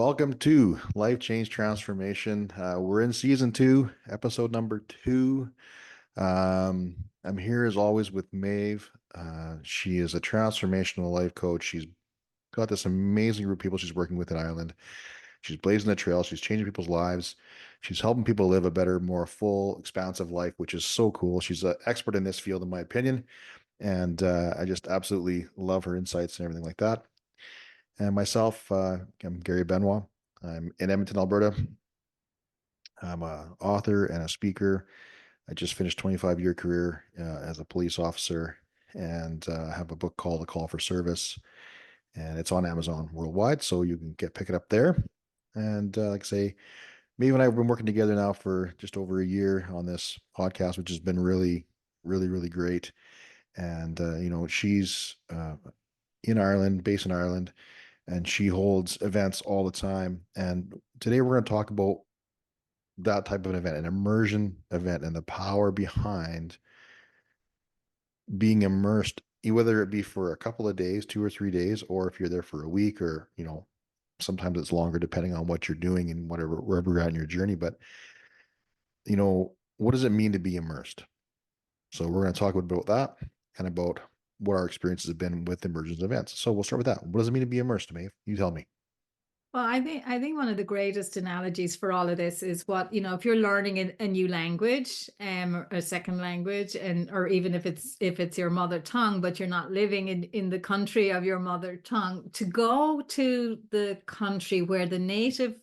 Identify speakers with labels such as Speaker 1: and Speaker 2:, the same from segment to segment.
Speaker 1: Welcome to Life Change Transformation. We're in season two, episode number two. I'm here as always with Maeve. She is a transformational life coach. She's got this amazing group of people she's working with in Ireland. She's blazing the trail. She's changing people's lives. She's helping people live a better, more full, expansive life, which is so cool. She's an expert in this field, in my opinion. And I just absolutely love her insights and everything like that. And myself, I'm Gary Benoit. I'm in Edmonton, Alberta. I'm an author and a speaker. I just finished 25-year career as a police officer and have a book called A Call for Service. And it's on Amazon worldwide, so you can pick it up there. And like I say, Maeve and I have been working together now for just over a year on this podcast, which has been really, really, really great. And she's in Ireland, based in Ireland, and she holds events all the time. And today we're going to talk about that type of an event, an immersion event, and the power behind being immersed, whether it be for a couple of days, 2 or 3 days, or if you're there for a week, or sometimes it's longer depending on what you're doing and whatever wherever you're at in your journey. But what does it mean to be immersed? So we're going to talk about that and about what our experiences have been with immersion events. So we'll start with that. What does it mean to be immersed, Maeve? You tell me.
Speaker 2: Well, I think one of the greatest analogies for all of this is what, if you're learning a new language, or a second language, and or even if it's your mother tongue, but you're not living in the country of your mother tongue, to go to the country where the native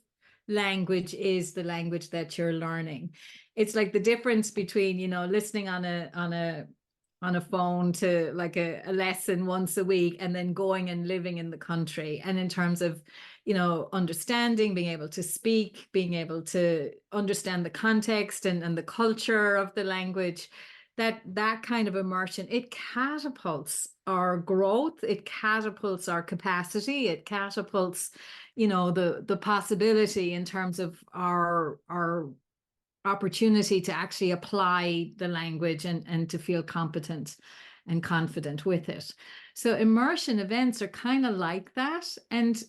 Speaker 2: language is the language that you're learning. It's like the difference between, listening on a phone to like a lesson once a week and then going and living in the country. And in terms of, understanding, being able to speak, being able to understand the context and the culture of the language, that kind of immersion, it catapults our growth, it catapults our capacity, it catapults, the possibility in terms of our opportunity to actually apply the language and to feel competent and confident with it. So immersion events are kind of like that. And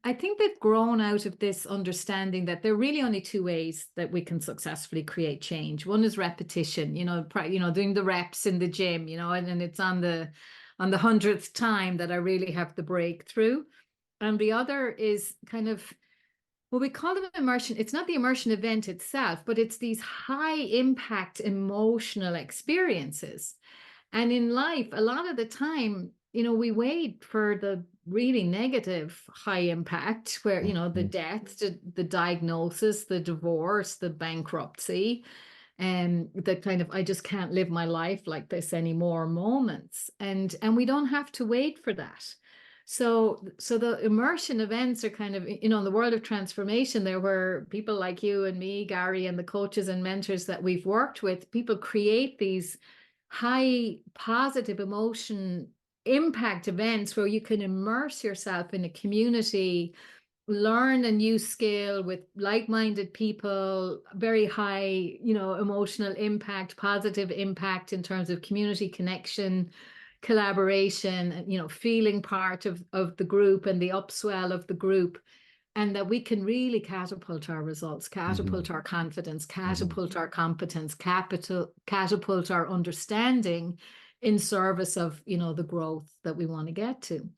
Speaker 2: I think they've grown out of this understanding that there are really only two ways that we can successfully create change. One is repetition, doing the reps in the gym, and it's on the 100th time that I really have the breakthrough. And the other is kind of, well, we call them immersion. It's not the immersion event itself, but it's these high impact emotional experiences. And in life, a lot of the time, we wait for the really negative high impact where, the
Speaker 1: Mhm.
Speaker 2: death, the diagnosis, the divorce, the bankruptcy, and the kind of I just can't live my life like this anymore moments. And we don't have to wait for that. So the immersion events are kind of, in the world of transformation, there were people like you and me, Gary, and the coaches and mentors that we've worked with, people create these high positive emotion impact events where you can immerse yourself in a community, learn a new skill with like-minded people, very high, emotional impact, positive impact in terms of community connection, collaboration, feeling part of the group and the upswell of the group. And that we can really catapult our results,
Speaker 1: Mhm.
Speaker 2: catapult our confidence,
Speaker 1: Mhm.
Speaker 2: catapult our competence, catapult our understanding in service of, the growth that we want to get to.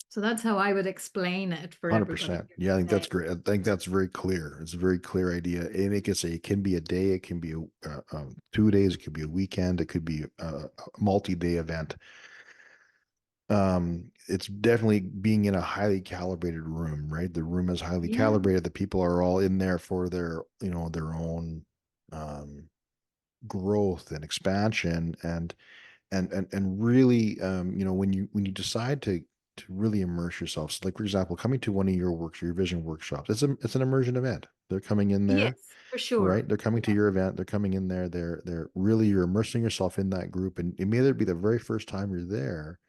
Speaker 2: So that's how I would explain it for everybody
Speaker 1: 100%.
Speaker 2: here
Speaker 1: Yeah, I think that's
Speaker 2: today.
Speaker 1: great. I think that's very clear. It's a very clear idea. And it can say it can be a day, it can be 2 days, it could be a weekend, it could be a multi-day event. It's definitely being in a highly calibrated room, right? The room is highly
Speaker 2: Yeah.
Speaker 1: calibrated. The people are all in there for their own um, growth and expansion, and really, when you decide to really immerse yourself. So like, for example, coming to one of your works, your vision workshops, it's an immersion event. They're coming in there,
Speaker 2: Yes, for
Speaker 1: right?
Speaker 2: sure.
Speaker 1: They're coming to
Speaker 2: Yeah.
Speaker 1: your event. They're coming in there. They're really, you're immersing yourself in that group, and it may either be the very first time you're there.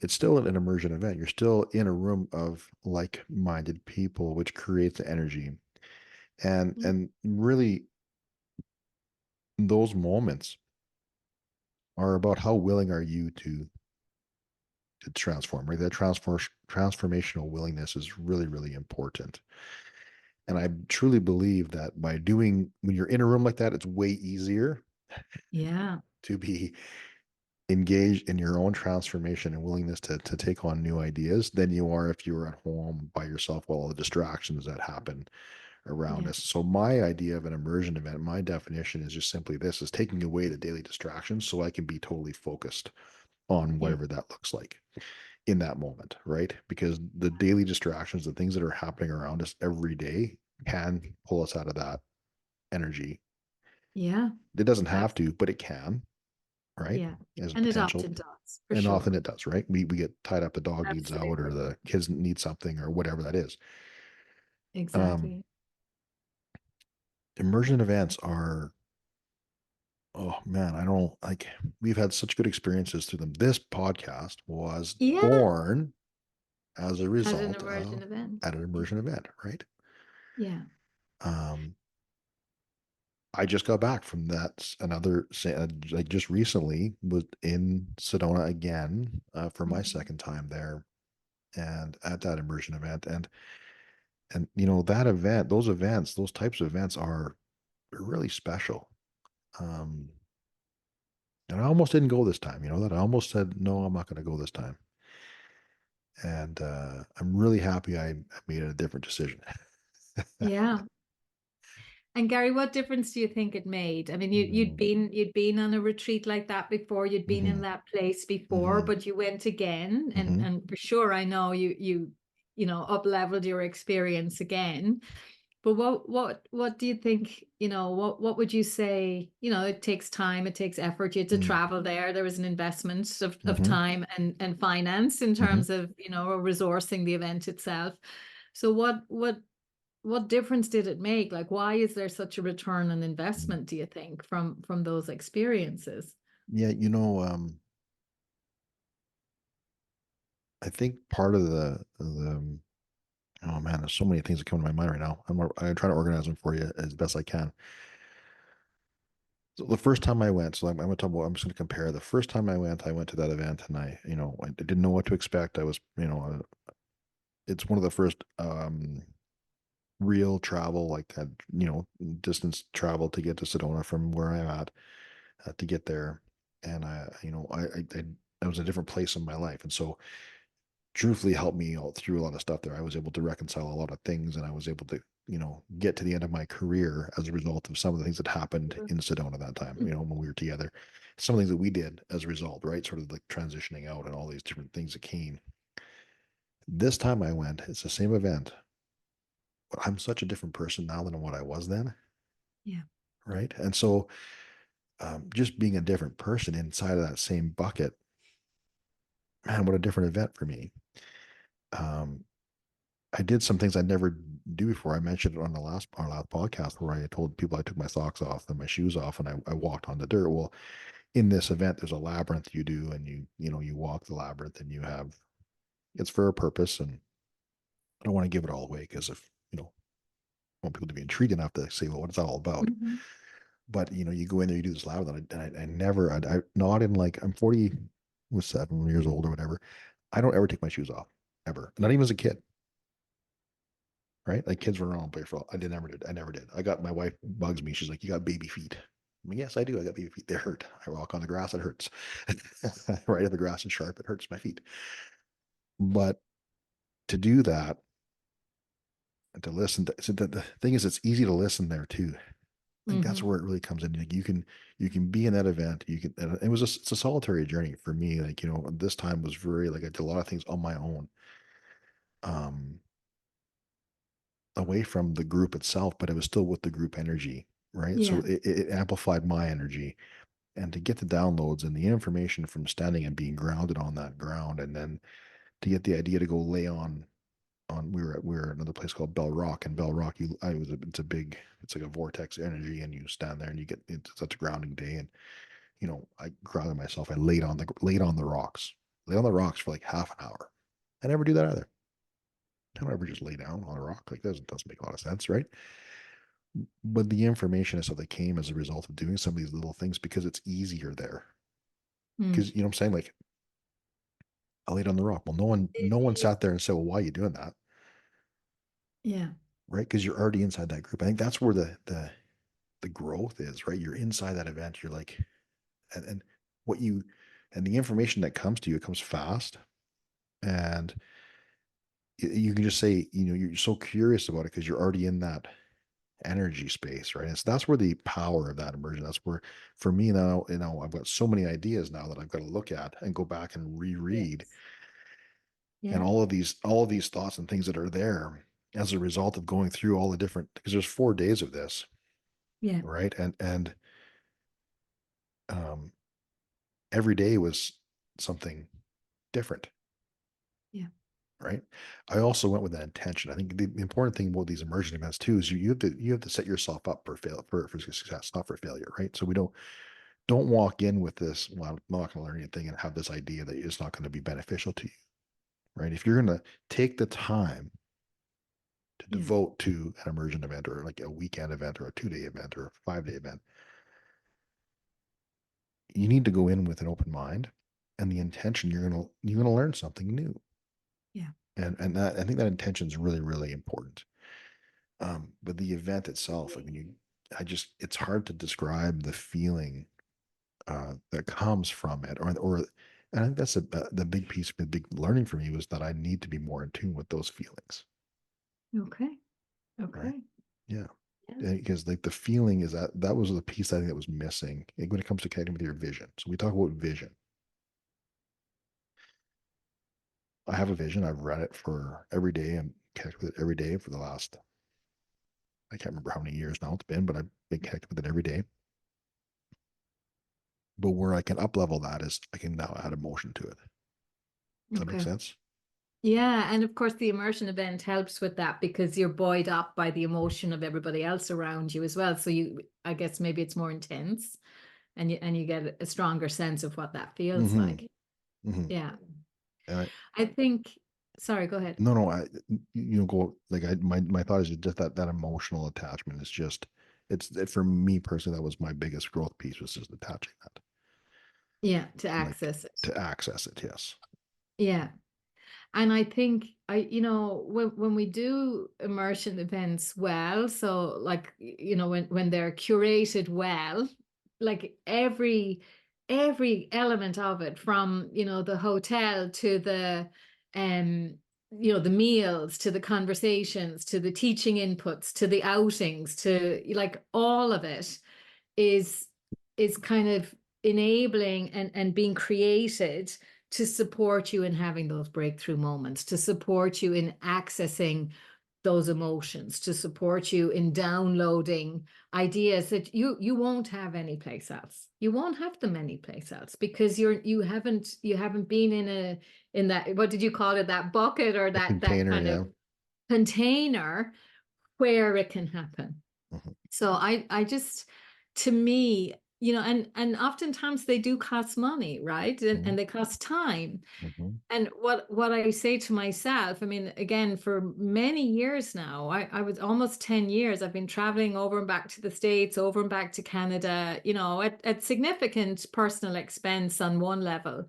Speaker 1: It's still an immersion event. You're still in a room of like-minded people, which creates energy. And really, those moments are about how willing are you to to transform, right? That transformational willingness is really, really important. And I truly believe that by doing, when you're in a room like that, it's way easier
Speaker 2: Yeah.
Speaker 1: to be engaged in your own transformation and willingness to take on new ideas than you are if you were at home by yourself with all the distractions that happen around
Speaker 2: Yeah.
Speaker 1: us. So my idea of an immersion event, my definition is just simply this: is taking away the daily distractions so I can be totally focused on
Speaker 2: Yeah.
Speaker 1: whatever that looks like in that moment, right? Because the daily distractions, the things that are happening around us every day can pull us out of that energy.
Speaker 2: Yeah.
Speaker 1: It doesn't have
Speaker 2: Absolutely.
Speaker 1: to, but it can, right?
Speaker 2: Yeah.
Speaker 1: As a
Speaker 2: And it
Speaker 1: potential.
Speaker 2: often does, for
Speaker 1: And often
Speaker 2: sure.
Speaker 1: it does, right? We get tied up, the dog needs out or
Speaker 2: Absolutely.
Speaker 1: the kids need something or whatever that is. Um,
Speaker 2: Exactly.
Speaker 1: Immersion events are, oh man, I don't like, we've had such good experiences through them. This podcast was
Speaker 2: Yeah.
Speaker 1: born as a
Speaker 2: At an
Speaker 1: result
Speaker 2: immersion
Speaker 1: of
Speaker 2: event.
Speaker 1: at an
Speaker 2: Yeah.
Speaker 1: immersion event, right?
Speaker 2: Yeah.
Speaker 1: Um, I just got back from that. Like just recently was in Sedona again for my
Speaker 2: Mhm.
Speaker 1: second time there, and at that immersion event, and you know that event, those events, those types of events are really special. Um, and I almost didn't go this time. You know that I almost said no, I'm not going to go this time, and I'm really happy I made a different decision.
Speaker 2: Yeah. And Gary, what difference do you think it made? I mean,
Speaker 1: Mm-hmm.
Speaker 2: you'd been on a retreat like that before, you'd been in that place before,
Speaker 1: Mm-hmm.
Speaker 2: but you went again,
Speaker 1: Mm-hmm.
Speaker 2: and for sure, I know you know up leveled your experience again. But what do you think? You know, what would you say? You know, it takes time, it takes effort. You had to travel there. There was an investment of
Speaker 1: Mm-hmm.
Speaker 2: time and finance in
Speaker 1: Mm-hmm.
Speaker 2: terms of resourcing the event itself. So what difference did it make? Like, why is there such a return on investment, do you think, from those experiences?
Speaker 1: Yeah, you know, I think part of the oh man, there's so many things that come to my mind right now. I'm trying to organize them for you as best I can. So the first time I went, so I'm going to talk about, I'm just going to compare. The first time I went to that event, and I didn't know what to expect. I was, it's one of the first real travel like that, distance travel to get to Sedona from where I'm at to get there, and I was a different place in my life, and so truthfully helped me all through a lot of stuff there. I was able to reconcile a lot of things, and I was able to, get to the end of my career as a result of some of the things that happened in Sedona that time, when we were together. Some things that we did as a result, right? Sort of like transitioning out and all these different things that came. This time I went, it's the same event, but I'm such a different person now than what I was then,
Speaker 2: Yeah.
Speaker 1: right? And so just being a different person inside of that same bucket, man, what a different event for me. Um, I did some things I'd never do before. I mentioned it on our last podcast where I told people I took my socks off and my shoes off and I walked on the dirt. Well, in this event, there's a labyrinth you do, and you walk the labyrinth, and you have, it's for a purpose, and I don't want to give it all away because if I want people to be intrigued enough to say, well, what is that all about?
Speaker 2: Mhm.
Speaker 1: But you go in there, you do this labyrinth, and I never, I not in like I'm 40 with 7 years old or whatever. I don't ever take my shoes off ever, not even as a kid, right? Like kids run around barefoot. I did never did. I never did. I got, my wife bugs me. She's like, "You got baby feet." I mean, yes, I do. I got baby feet. They hurt. I walk on the grass. It hurts. Right? If the grass is sharp, it hurts my feet. But to do that and to listen, so the thing is, it's easy to listen there too. I think that's
Speaker 2: Mhm.
Speaker 1: where it really comes in. Like you can be in that event. You can. And it's a solitary journey for me. Like this time was very like I did a lot of things on my own. Um, Away from the group itself, but it was still with the group energy, right? So
Speaker 2: Yeah.
Speaker 1: it amplified my energy. And to get the downloads and the information from standing and being grounded on that ground, and then to get the idea to go lay on we were at another place called Bell Rock, and Bell Rock, it's like a vortex energy, and you stand there and you get it's such a grounding day, and I grounded myself. I laid on the rocks, lay on the rocks for like half an hour. I never do that either. I don't ever just lay down on a rock. Like, doesn't make a lot of sense, right? But the information and stuff that came as a result of doing some of these little things, because it's easier there.
Speaker 2: Mm.
Speaker 1: Because I'm saying, like, I laid on the rock. Well, no one sat there and said, well, why are you doing that?
Speaker 2: Yeah.
Speaker 1: Right. Because you're already inside that group. I think that's where the growth is, right? You're inside that event. You're like, and what you, and the information that comes to you, it comes fast. And you can just say, you're so curious about it because you're already in that energy space, right? And so that's where the power of that immersion. That's where, for me now, I've got so many ideas now that I've got to look at and go back and reread,
Speaker 2: Yes.
Speaker 1: and
Speaker 2: Yeah.
Speaker 1: all of these thoughts and things that are there as a result of going through all the different. Because there's 4 days of this,
Speaker 2: Yeah.
Speaker 1: right? And um, every day was something different,
Speaker 2: Yeah.
Speaker 1: right? I also went with an intention. I think the important thing about these immersion events too is you have to set yourself up for success, not for failure, right? So we don't walk in with this, well, I'm not going to learn anything, and have this idea that it's not going to be beneficial to you, right? If you're going to take the time to
Speaker 2: Yeah.
Speaker 1: devote to an immersion event, or like a weekend event or a 2-day event or a 5-day event, you need to go in with an open mind and the intention you're going to learn something new.
Speaker 2: Yeah.
Speaker 1: And that, I think that intention is really, really important. But the event itself, I mean, it's hard to describe the feeling that comes from it, or and I think that's the big piece, the big learning for me was that I need to be more in tune with those feelings,
Speaker 2: Okay.
Speaker 1: right?
Speaker 2: Okay.
Speaker 1: Yeah,
Speaker 2: Yeah.
Speaker 1: because like the feeling is that was the piece I think that was missing when it comes to connecting with your vision. So we talk about vision. I have a vision. I've read it for every day. I'm connected with it every day for the last, I can't remember how many years now it's been, but I've been connected with it every day. But where I can up level that is I can now add emotion to it. Does that make
Speaker 2: Okay.
Speaker 1: sense?
Speaker 2: Yeah, and of course the immersion event helps with that because you're buoyed up by the emotion of everybody else around you as well. So I guess maybe it's more intense, and you get a stronger sense of what that feels
Speaker 1: Mm-hmm.
Speaker 2: like.
Speaker 1: Mm-hmm.
Speaker 2: Yeah.
Speaker 1: And
Speaker 2: I think, sorry, go ahead.
Speaker 1: no, go like my thought is just that emotional attachment is just for me personally, that was my biggest growth piece, was just attaching that,
Speaker 2: Yeah, to
Speaker 1: like,
Speaker 2: access it.
Speaker 1: to access it. Yes.
Speaker 2: Yeah. And I think when we do immersion events well, so like when they're curated well, like every element of it, from the hotel to the um the meals, to the conversations, to the teaching inputs, to the outings, to like all of it is kind of enabling and being created to support you in having those breakthrough moments, to support you in accessing those emotions, to support you in downloading ideas that you won't have anyplace else. You won't have them anyplace else because you haven't been in that, what did you call it, that bucket, or
Speaker 1: The
Speaker 2: that
Speaker 1: container,
Speaker 2: kind
Speaker 1: yeah.
Speaker 2: of container where it can happen.
Speaker 1: Hmm.
Speaker 2: So I just, to me, and oftentimes they do cost money, right? And they cost time.
Speaker 1: Hmm.
Speaker 2: And what I say to myself, I mean, again, for many years now, I was almost 10 years, I've been traveling over and back to the States, over and back to Canada, at significant personal expense on one level.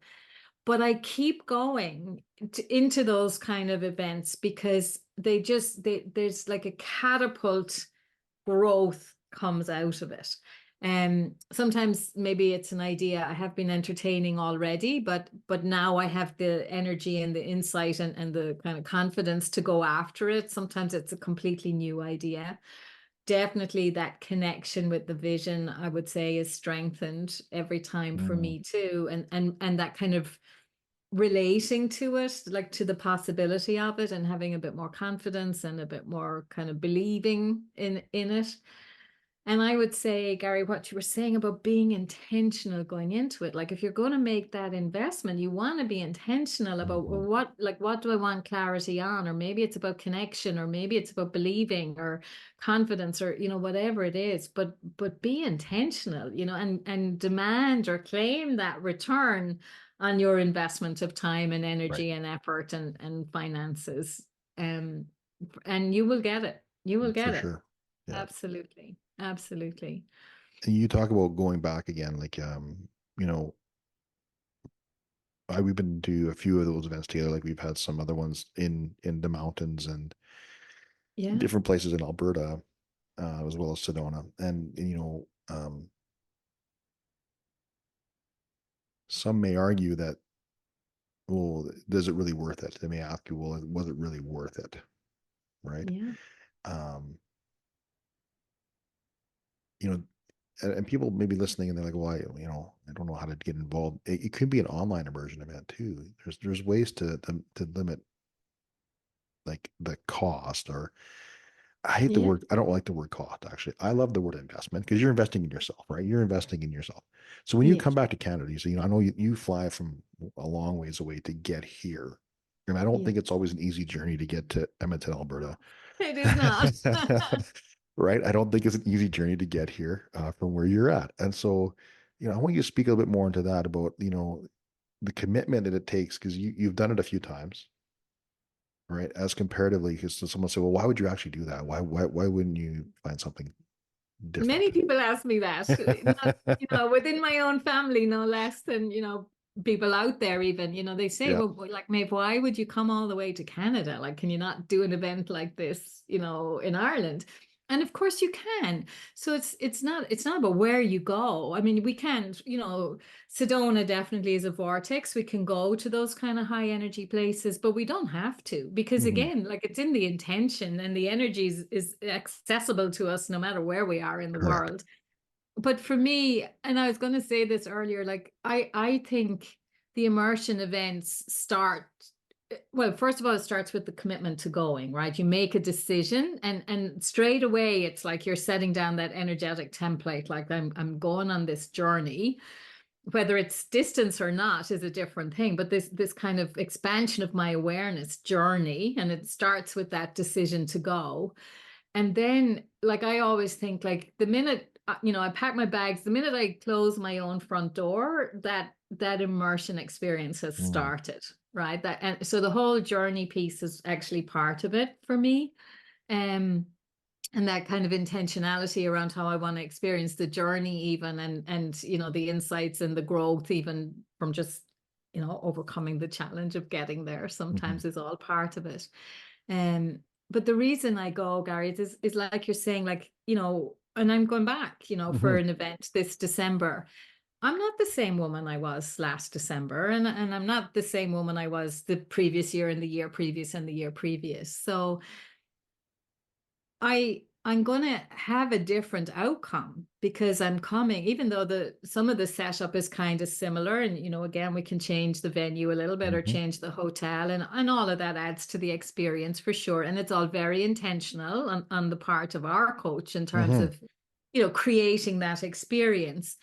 Speaker 2: But I keep going into those kind of events because there's like a catapult growth comes out of it. Sometimes maybe it's an idea I have been entertaining already, but now I have the energy and the insight and the kind of confidence to go after it. Sometimes it's a completely new idea. Definitely that connection with the vision, I would say, is strengthened every time for
Speaker 1: Hmm.
Speaker 2: me too. And that kind of relating to it, like to the possibility of it, and having a bit more confidence and a bit more kind of believing in it. And I would say, Gary, what you were saying about being intentional going into it, like if you're going to make that investment, you want to be intentional about, well,
Speaker 1: Hmm.
Speaker 2: what do I want clarity on? Or maybe it's about connection, or maybe it's about believing or confidence, or whatever it is. But be intentional, and demand or claim that return on your investment of time and
Speaker 1: Right.
Speaker 2: energy and effort and finances. Um, and you will get it. You will
Speaker 1: For
Speaker 2: get it.
Speaker 1: sure. Yeah.
Speaker 2: Absolutely. Absolutely.
Speaker 1: And you talk about going back again, like, you know, we've been to a few of those events together. Like we've had some other ones in the mountains and
Speaker 2: Yeah.
Speaker 1: different places in Alberta, as well as Sedona. And some may argue that, well, does it really worth it? They may ask you, well, was it really worth it? Right?
Speaker 2: Yeah.
Speaker 1: Um, you know, and people may be listening and they're like, well, I don't know how to get involved. It could be an online immersion event too. There's ways to limit like the cost, or I hate the
Speaker 2: Yeah.
Speaker 1: word. I don't like the word cost, actually. I love the word investment because you're investing in yourself, right? You're investing in yourself. So when you
Speaker 2: Yeah.
Speaker 1: come back to Canada, you say, I know you fly from a long ways away to get here. And I don't
Speaker 2: Yeah.
Speaker 1: think it's always an easy journey to get to Edmonton, Alberta.
Speaker 2: It is not.
Speaker 1: Right? I don't think it's an easy journey to get here from where you're at. And so, I want you to speak a little bit more into that about, the commitment that it takes because you've done it a few times, right? As comparatively, because someone say, well, why would you actually do that? Why wouldn't you find something
Speaker 2: Many
Speaker 1: different?
Speaker 2: people ask me that, not, within my own family, no less than, people out there even, they say,
Speaker 1: Yeah.
Speaker 2: well, like, Maeve, why would you come all the way to Canada? Like, can you not do an event like this, in Ireland? And of course you can. So it's not about where you go. I mean, we can, Sedona definitely is a vortex. We can go to those kind of high energy places, but we don't have to because
Speaker 1: Mhm.
Speaker 2: again, like it's in the intention and the energy is accessible to us no matter where we are in the
Speaker 1: Correct.
Speaker 2: world. But for me, and I was going to say this earlier, like I think the immersion events start well, first of all, it starts with the commitment to going, right? You make a decision and straight away it's like you're setting down that energetic template, like I'm going on this journey. Whether it's distance or not is a different thing, but this kind of expansion of my awareness journey, and it starts with that decision to go. And then, like, I always think, like, the minute, I pack my bags, the minute I close my own front door, that immersion experience has
Speaker 1: Mm.
Speaker 2: started, right? And so the whole journey piece is actually part of it for me. Um, and that kind of intentionality around how I want to experience the journey, even, and the insights and the growth, even from just, overcoming the challenge of getting there,
Speaker 1: Mhm.
Speaker 2: sometimes is all part of it. But the reason I go, Gary, is like you're saying, like, and I'm going back, for
Speaker 1: Mhm.
Speaker 2: an event this December. I'm not the same woman I was last December, and I'm not the same woman I was the previous year and the year previous and the year previous. So I'm going to have a different outcome because I'm coming, even though the some of the setup is kind of similar, and again we can change the venue a little bit or
Speaker 1: Mhm.
Speaker 2: change the hotel, and all of that adds to the experience for sure, and it's all very intentional on the part of our coach in terms
Speaker 1: Mhm.
Speaker 2: of creating that experience.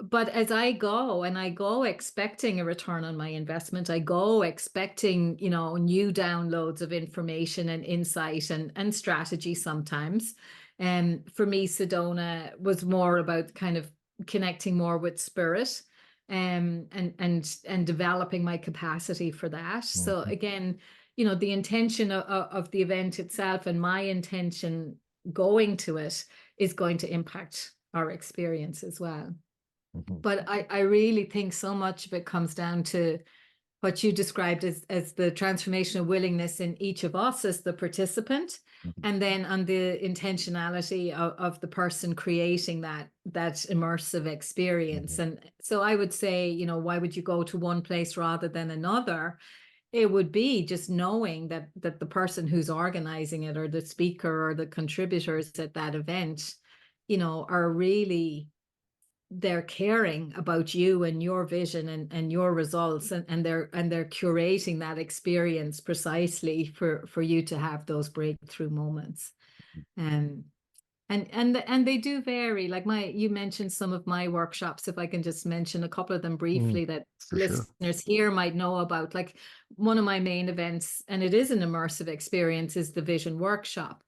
Speaker 2: But as I go and I go expecting a return on my investment, I go expecting, new downloads of information and insight and strategy sometimes. And for me, Sedona was more about kind of connecting more with spirit, and developing my capacity for that. So
Speaker 1: Mhm.
Speaker 2: again, the intention of the event itself and my intention going to it is going to impact our experience as well.
Speaker 1: Mhm.
Speaker 2: But I really think so much of it comes down to what you described as the transformational willingness in each of us as the participant,
Speaker 1: Mhm.
Speaker 2: and then on the intentionality of the person creating that immersive experience.
Speaker 1: Mhm.
Speaker 2: And so I would say, why would you go to one place rather than another? It would be just knowing that the person who's organizing it or the speaker or the contributors at that event, are really they're caring about you and your vision and your results, and they're curating that experience precisely for you to have those breakthrough moments. um and they do vary, like you mentioned some of my workshops, if I can just mention a couple of them
Speaker 1: Mhm.
Speaker 2: briefly that
Speaker 1: For sure.
Speaker 2: listeners here might know about. Like, one of my main events, and it is an immersive experience, is the vision workshop.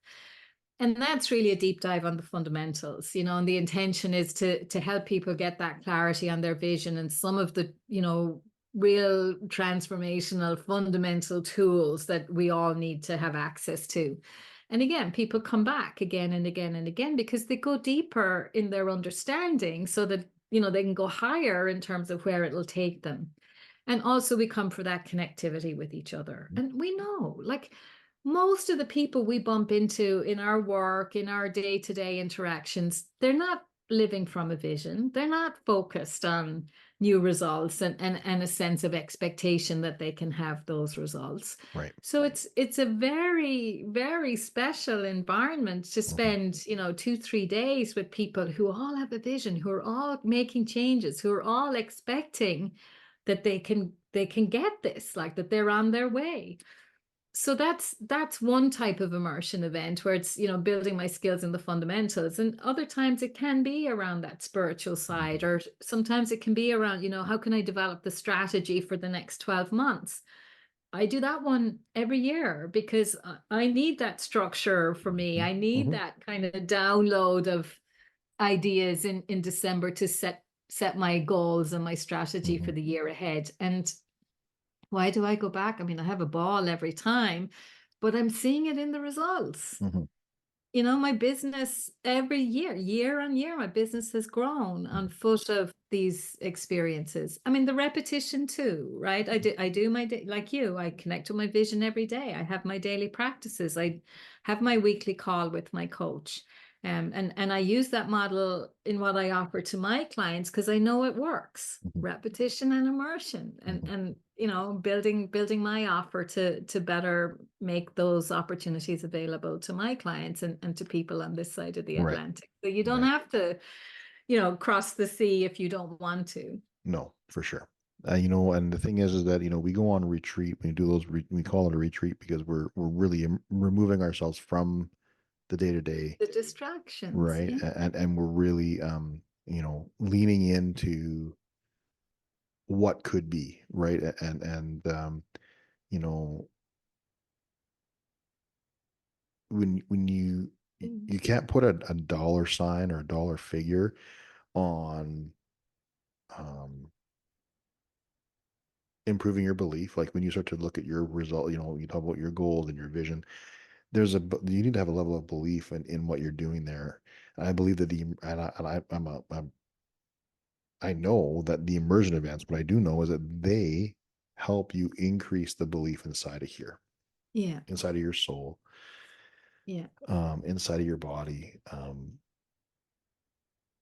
Speaker 2: And that's really a deep dive on the fundamentals, and the intention is to help people get that clarity on their vision and some of the, real transformational fundamental tools that we all need to have access to. And again, people come back again and again and again because they go deeper in their understanding so that, they can go higher in terms of where it'll take them. And also we come for that connectivity with each other. And we know, like most of the people we bump into in our work, in our day-to-day interactions, they're not living from a vision. They're not focused on new results and a sense of expectation that they can have those results.
Speaker 1: Right.
Speaker 2: So it's a very, very special environment to
Speaker 1: Mhm.
Speaker 2: spend, 2, 3 days with people who all have a vision, who are all making changes, who are all expecting that they can get this, like that they're on their way. So that's one type of immersion event where it's, building my skills in the fundamentals. And other times it can be around that spiritual side,
Speaker 1: Mhm.
Speaker 2: or sometimes it can be around, how can I develop the strategy for the next 12 months? I do that one every year because I need that structure for me.
Speaker 1: Mhm.
Speaker 2: I need
Speaker 1: Mhm.
Speaker 2: that kind of download of ideas in December to set my goals and my strategy for
Speaker 1: Mhm.
Speaker 2: the year ahead. And why do I go back? I mean, I have a ball every time, but I'm seeing it in the results.
Speaker 1: Mhm.
Speaker 2: My business every year on year, my business has grown on foot of these experiences. I mean, the repetition too, right? I do my day like you. I connect with my vision every day. I have my daily practices. I have my weekly call with my coach. And I use that model in what I offer to my clients because I know it works.
Speaker 1: Mhm.
Speaker 2: Repetition and immersion, and
Speaker 1: Mhm.
Speaker 2: and building my offer to better make those opportunities available to my clients and to people on this side of the
Speaker 1: Right.
Speaker 2: Atlantic. So you don't
Speaker 1: Right.
Speaker 2: have to, cross the sea if you don't want to.
Speaker 1: No, for sure. And the thing is that, we go on retreat. We do we call it a retreat because we're really removing ourselves from the day to day,
Speaker 2: The distractions,
Speaker 1: right?
Speaker 2: yeah.
Speaker 1: And we're really, leaning into what could be, right? And you know, when you can't put a dollar sign or a dollar figure on um improving your belief. Like when you start to look at your result, you talk about your goals and your vision. You need to have a level of belief in what you're doing there. And I believe that I know that the immersion events, what I do know is that they help you increase the belief inside of here,
Speaker 2: Yeah,
Speaker 1: inside of your soul,
Speaker 2: yeah,
Speaker 1: inside of your body.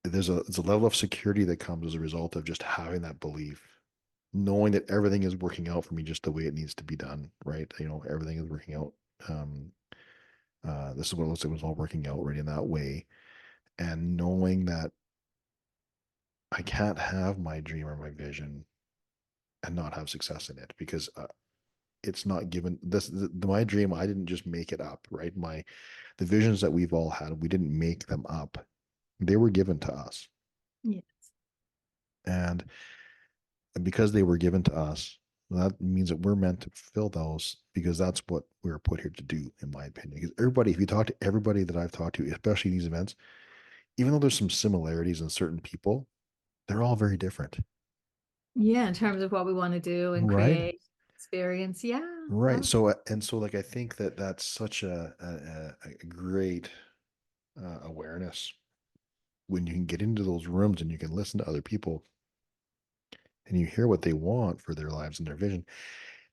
Speaker 1: It's a level of security that comes as a result of just having that belief, knowing that everything is working out for me just the way it needs to be done, right? Everything is working out. Um, this is what it looks like, it was all working out right in that way. And knowing that I can't have my dream or my vision and not have success in it because it's not given my dream. I didn't just make it up, right? The visions that we've all had, we didn't make them up. They were given to us.
Speaker 2: yeah,
Speaker 1: And because they were given to us, that means that we're meant to fulfill those because that's what we were put here to do, in my opinion. Because everybody, if you talk to everybody that I've talked to, especially these events, even though there's some similarities in certain people, they're all very different.
Speaker 2: yeah. In terms of what we want to do and
Speaker 1: Right.
Speaker 2: create experience, yeah.
Speaker 1: Right.
Speaker 2: Well,
Speaker 1: So like I think that that's such a great awareness when you can get into those rooms and you can listen to other people and you hear what they want for their lives and their vision,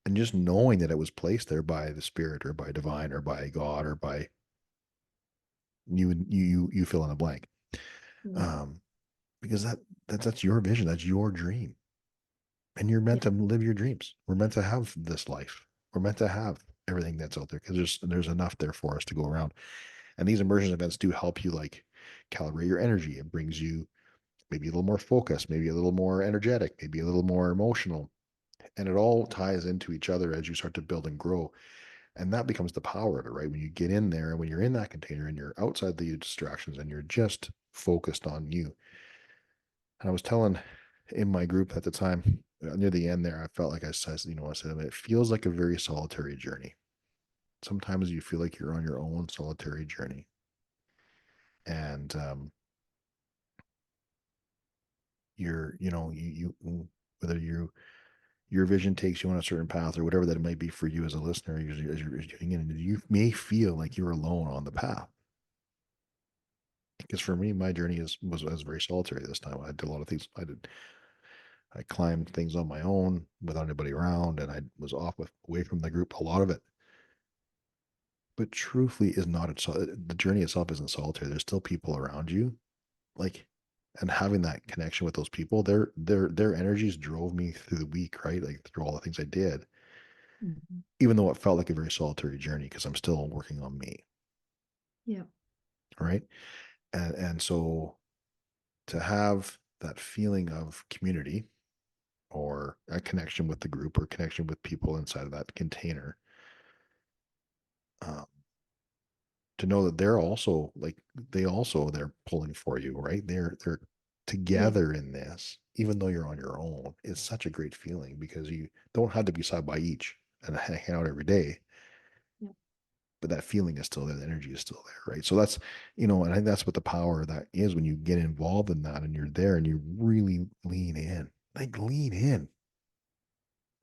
Speaker 1: and just knowing that it was placed there by the spirit or by divine or by God or by you fill in a blank.
Speaker 2: yeah,
Speaker 1: Um, because that's your vision, that's your dream, and you're meant
Speaker 2: yeah,
Speaker 1: to live your dreams. We're meant to have this life. We're meant to have everything that's out there because there's enough there for us to go around. And these immersion events do help you like calibrate your energy. It brings you maybe a little more focused, maybe a little more energetic, maybe a little more emotional. And it all ties into each other as you start to build and grow. And that becomes the power of it, right? When you get in there and when you're in that container and you're outside the distractions and you're just focused on you. And I was telling in my group at the time, near the end there, I felt like I said, it feels like a very solitary journey. Sometimes you feel like you're on your own solitary journey. And you're, whether your vision takes you on a certain path or whatever that it might be for you as a listener as you're tuning in, and you may feel like you're alone on the path. Because for me, my journey was very solitary this time. I did a lot of things. I did I climbed things on my own without anybody around, and I was away from the group a lot of it. But truthfully, is not the journey itself isn't solitary. There's still people around you, like, and having that connection with those people, their energies drove me through the week, right? Like through all the things I did,
Speaker 2: Mhm.
Speaker 1: even though it felt like a very solitary journey because I'm still working on me,
Speaker 2: Yeah.
Speaker 1: right? And so to have that feeling of community or a connection with the group or connection with people inside of that container, um, to know that they're pulling for you, right? They're
Speaker 2: Yeah.
Speaker 1: together in this, even though you're on your own. It's such a great feeling because you don't have to be side by each and hang out every day,
Speaker 2: Yeah.
Speaker 1: but that feeling is still there, the energy is still there, right? So that's, and I think that's what the power of that is when you get involved in that and you're there and you really lean in,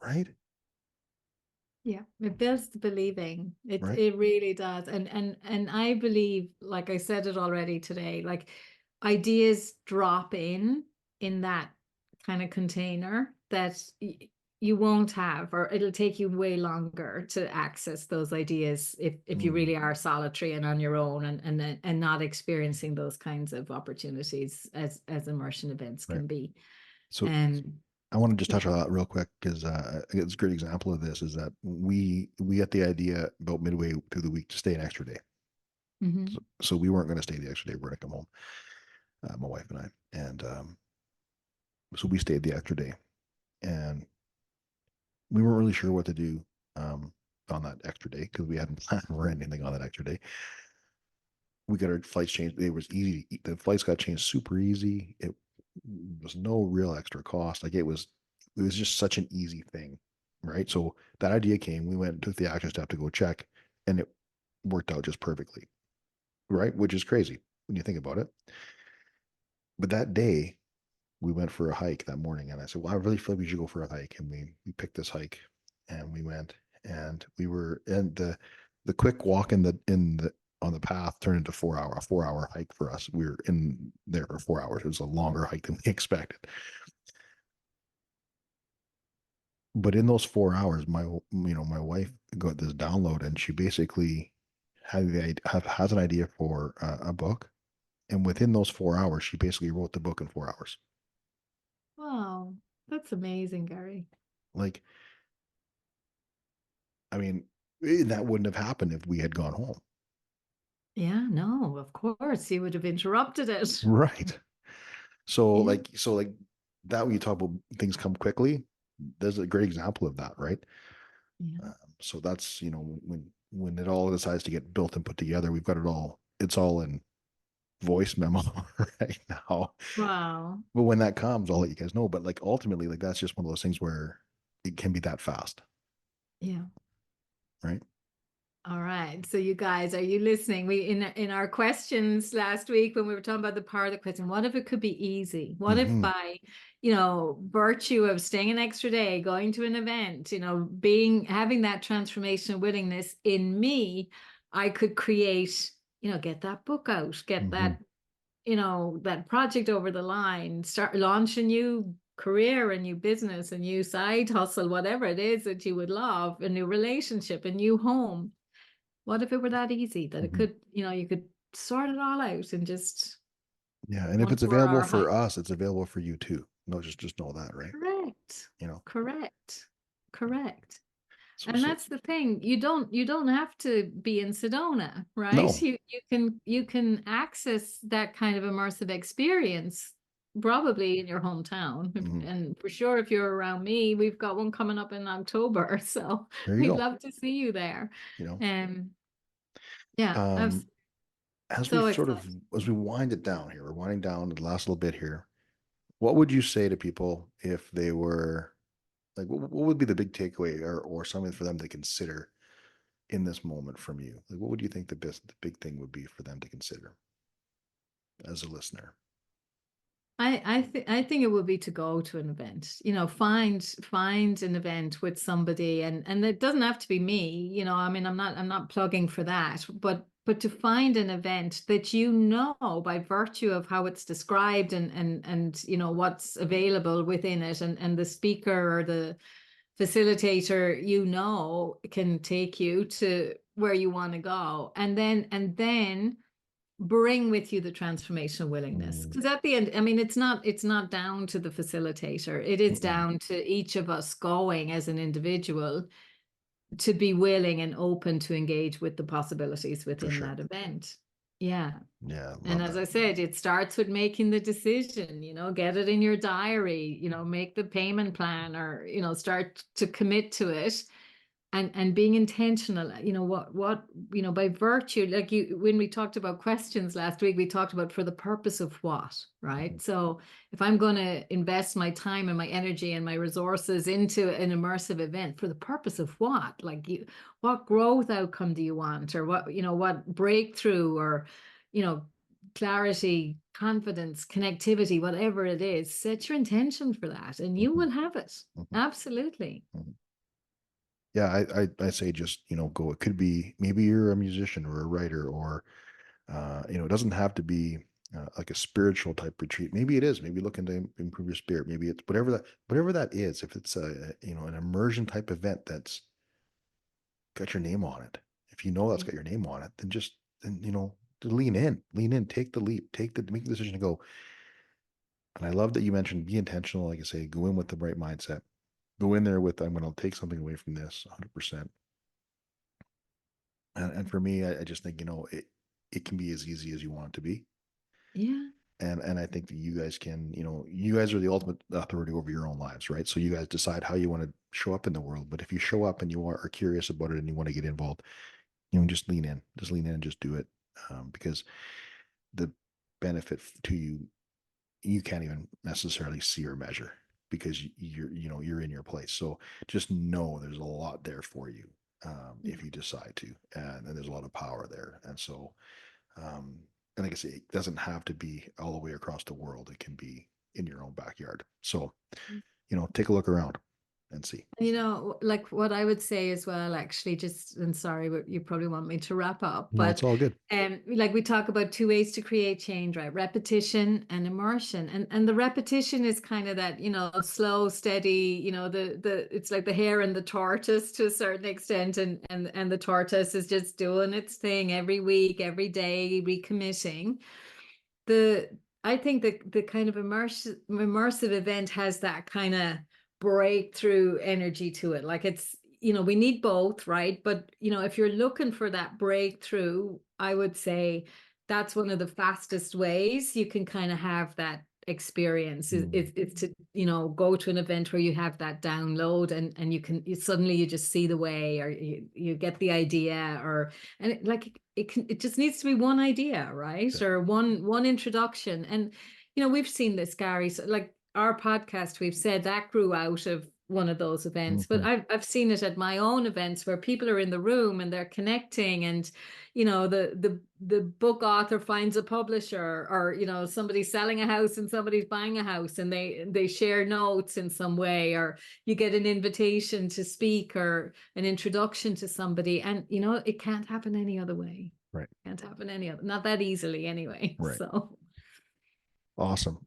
Speaker 1: right?
Speaker 2: Yeah, it builds the believing. It
Speaker 1: Right.
Speaker 2: it really does. And I believe, like I said it already today, like ideas drop in that kind of container that you won't have, or it'll take you way longer to access those ideas if you
Speaker 1: Mm,
Speaker 2: really are solitary and on your own and not experiencing those kinds of opportunities as immersion events
Speaker 1: right.
Speaker 2: can be.
Speaker 1: So
Speaker 2: Um,
Speaker 1: I want to just
Speaker 2: yeah.
Speaker 1: touch on that real quick because it's a great example of this is that we got the idea about midway through the week to stay an extra day.
Speaker 2: Hmm.
Speaker 1: So we weren't going to stay the extra day. We're going to come home, my wife and I, and so we stayed the extra day, and we weren't really sure what to do on that extra day because we hadn't planned for anything on that extra day. We got our flights changed. It was easy. The flights got changed super easy. It was no real extra cost. Like it was just such an easy thing, right? So that idea came. We went and took the action step to go check, and it worked out just perfectly, right? Which is crazy when you think about it. But that day, we went for a hike that morning, and I said, "Well, I really feel like we should go for a hike." And we picked this hike, and we went, and we were and the quick walk in the on the path turned into 4 hour hike for us. We were in there for 4 hours. It was a longer hike than we expected. But in those 4 hours, my wife got this download, and she basically has an idea for a book, and within those 4 hours, she basically wrote the book in 4 hours.
Speaker 2: Wow, that's amazing, Gary.
Speaker 1: Like, I mean, that wouldn't have happened if we had gone home.
Speaker 2: Yeah, no, of course, you would have interrupted it.
Speaker 1: Right. So
Speaker 2: Yeah,
Speaker 1: like that when you talk about things come quickly, there's a great example of that, right?
Speaker 2: yeah.
Speaker 1: Um, so that's, when it all decides to get built and put together, we've got it's all in voice memo right now.
Speaker 2: Wow.
Speaker 1: But when that comes, I'll let you guys know. But like ultimately, like that's just one of those things where it can be that fast,
Speaker 2: Yeah.
Speaker 1: right?
Speaker 2: All right. So you guys, are you listening? We in our questions last week when we were talking about the power of the question, what if it could be easy? What if
Speaker 1: Mm-hmm.
Speaker 2: by, virtue of staying an extra day, going to an event, having that transformation willingness in me, I could create, get that book out, get
Speaker 1: Mm-hmm.
Speaker 2: that project over the line, start launch a new career, a new business, a new side hustle, whatever it is that you would love, a new relationship, a new home. What if it were that easy that it
Speaker 1: Mm-hmm.
Speaker 2: could, you could sort it all out in just
Speaker 1: Yeah. And if
Speaker 2: one
Speaker 1: it's
Speaker 2: four
Speaker 1: available
Speaker 2: hour
Speaker 1: for
Speaker 2: hike?
Speaker 1: us, it's available for you too. No, just know that, right?
Speaker 2: Correct.
Speaker 1: You know,
Speaker 2: Correct. Correct.
Speaker 1: so
Speaker 2: And that's the thing. You don't have to be in Sedona, right?
Speaker 1: no.
Speaker 2: You can access that kind of immersive experience probably in your hometown.
Speaker 1: Mhm.
Speaker 2: And for sure, if you're around me, we've got one coming up in October. So
Speaker 1: There you
Speaker 2: we'd
Speaker 1: go.
Speaker 2: love to see you there.
Speaker 1: You know,
Speaker 2: Um, yeah, I'm
Speaker 1: um, as we
Speaker 2: so
Speaker 1: sort
Speaker 2: excited.
Speaker 1: of as we wind it down here, we're winding down the last little bit here. What would you say to people if they were like, what would be the big takeaway or something for them to consider in this moment from you? Like, what would you think the big thing would be for them to consider as a listener?
Speaker 2: I think it would be to go to an event, find an event with somebody, and it doesn't have to be me, I mean, I'm not plugging for that, but but to find an event that you know by virtue of how it's described and you know what's available within it and the speaker or the facilitator you know can take you to where you want to go, and then bring with you the transformational willingness,
Speaker 1: Mm,
Speaker 2: because at the end, I mean, it's not down to the facilitator, it is
Speaker 1: mm-mm,
Speaker 2: down to each of us going as an individual to be willing and open to engage with the possibilities
Speaker 1: for
Speaker 2: within
Speaker 1: sure.
Speaker 2: that event. Yeah.
Speaker 1: Yeah,
Speaker 2: And
Speaker 1: love
Speaker 2: as
Speaker 1: that.
Speaker 2: I said, it starts with making the decision, get it in your diary, make the payment plan, or, start to commit to it, and being intentional, by virtue, like when we talked about questions last week, we talked about for the purpose of what,
Speaker 1: Mhm,
Speaker 2: right? So if I'm going to invest my time and my energy and my resources into an immersive event, for the purpose of what? Like, what growth outcome do you want, or what breakthrough, or you know clarity, confidence, connectivity, whatever it is, set your intention for that and you
Speaker 1: mhm,
Speaker 2: will have it.
Speaker 1: mhm,
Speaker 2: Absolutely.
Speaker 1: mhm. Yeah, I say just, go. It could be maybe you're a musician or a writer, or it doesn't have to be like a spiritual type retreat. Maybe it is. Maybe looking to improve your spirit. Maybe it's whatever that is. If it's an immersion type event that's got your name on it. If you know that's got your name on it, then just then to lean in, take the leap, make the decision to go. And I love that you mentioned be intentional. Like I say, go in with the right mindset. Go in there with I'm going to take something away from this 100%. And for me, I just think it can be as easy as you want it to be.
Speaker 2: Yeah.
Speaker 1: And I think that you guys can, you guys are the ultimate authority over your own lives, right? So you guys decide how you want to show up in the world. But if you show up and you are curious about it and you want to get involved, just lean in and just do it. Because the benefit to you, you can't even necessarily see or measure because you're in your place. So just know there's a lot there for you,
Speaker 2: Yeah.
Speaker 1: if you decide to, and there's a lot of power there. And so, um, and like I say, it doesn't have to be all the way across the world. It can be in your own backyard. So, take a look around and see.
Speaker 2: Like what I would say as well, actually, just, and sorry, but you probably want me to wrap up,
Speaker 1: No, it's
Speaker 2: but
Speaker 1: all good.
Speaker 2: like we talk about two ways to create change, right? Repetition and immersion. And the repetition is kind of that, slow, steady, it's like the hare and the tortoise to a certain extent, and the tortoise is just doing its thing every week, every day, recommitting. the I think the kind of immersive event has that kind of breakthrough energy to it. Like it's, we need both, right? But if you're looking for that breakthrough, I would say that's one of the fastest ways you can kind of have that experience
Speaker 1: Mm,
Speaker 2: is to go to an event where you have that download, and suddenly you just see the way, or you get the idea, or and it just needs to be one idea, right?
Speaker 1: sure.
Speaker 2: Or one introduction. And we've seen this, Gary. So like our podcast, we've said that grew out of one of those events, but
Speaker 1: Mhm.
Speaker 2: I've seen it at my own events where people are in the room and they're connecting, and the book author finds a publisher, or somebody's selling a house and somebody's buying a house, and they share notes in some way, or you get an invitation to speak, or an introduction to somebody, and it can't happen any other way.
Speaker 1: Right.
Speaker 2: Can't happen any other, not that easily anyway.
Speaker 1: Right.
Speaker 2: So
Speaker 1: Awesome.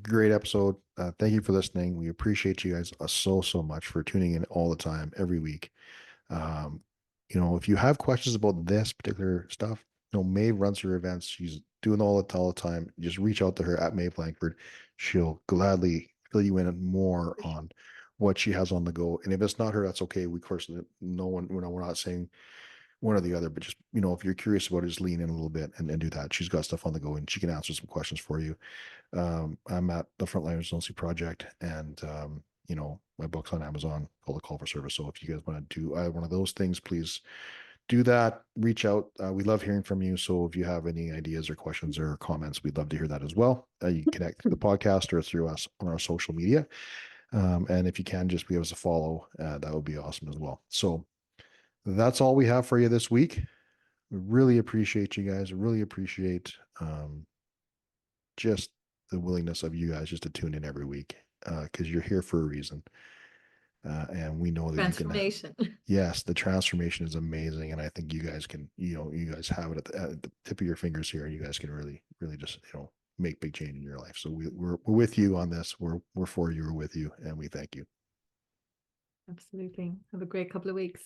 Speaker 1: Great episode. Thank you for listening. We appreciate you guys so much for tuning in all the time, every week. Um, if you have questions about this particular stuff, Maeve runs her events. She's doing all the time. Just reach out to her at Maeve Langford. She'll gladly fill you in more on what she has on the go. And if it's not her, that's okay. We, of course, no one, we're not saying one or the other, but just, if you're curious about it, just lean in a little bit and do that. She's got stuff on the go and she can answer some questions for you. I'm at the Frontline Resiliency Project, and my book's on Amazon called The Call for Service. So if you guys want to do one of those things, please do that. Reach out. We love hearing from you. So if you have any ideas or questions or comments, we'd love to hear that as well. You can connect through the podcast or through us on our social media. And if you can, just give us a follow. That would be awesome as well. So that's all we have for you this week. We really appreciate you guys. Really appreciate just the willingness of you guys just to tune in every week, because you're here for a reason. And we know that you can,
Speaker 2: Transformation.
Speaker 1: yes, the transformation is amazing. And I think you guys can, you guys have it at the tip of your fingers here. You guys can really, really just, make big change in your life. So we're with you on this. We're for you. We're with you. And we thank you.
Speaker 2: Absolutely. Have a great couple of weeks.